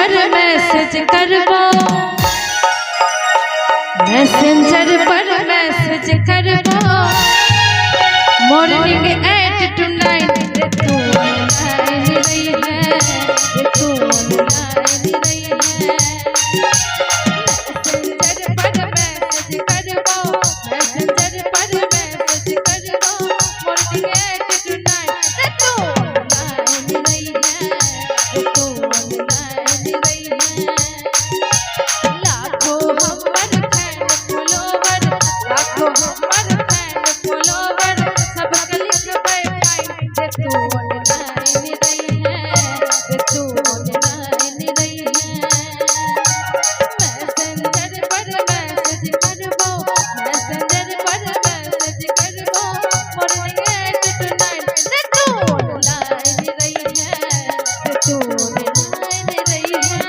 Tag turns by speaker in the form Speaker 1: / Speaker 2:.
Speaker 1: पर मैसेज करबो, मैसेंजर पर मैसेज करबो, मॉर्निंग एट टू नाइट रे तू ऑनलाइन रही है, रे तू ऑनलाइन रही है। मैसेंजर पर मैसेज करबो, मैसेंजर पर मैसेज करबो, मॉर्निंग एट टू नाइट रे तू ऑनलाइन रही है, रे तू ऑनलाइन रही है। लाखों हमर फैन फॉलोवर, लाखों हमर फैन फॉलोवर, सब क्लिक बैठाई रे तू ऑनलाइन रही है, रे तू ऑनलाइन रही है। मैसेंजर पर मैसेज करबो, मैसेंजर पर मैसेज करबो, मॉर्निंग एट टू नाइट रे तू ऑनलाइन रही है, रे तू ऑनलाइन रही है।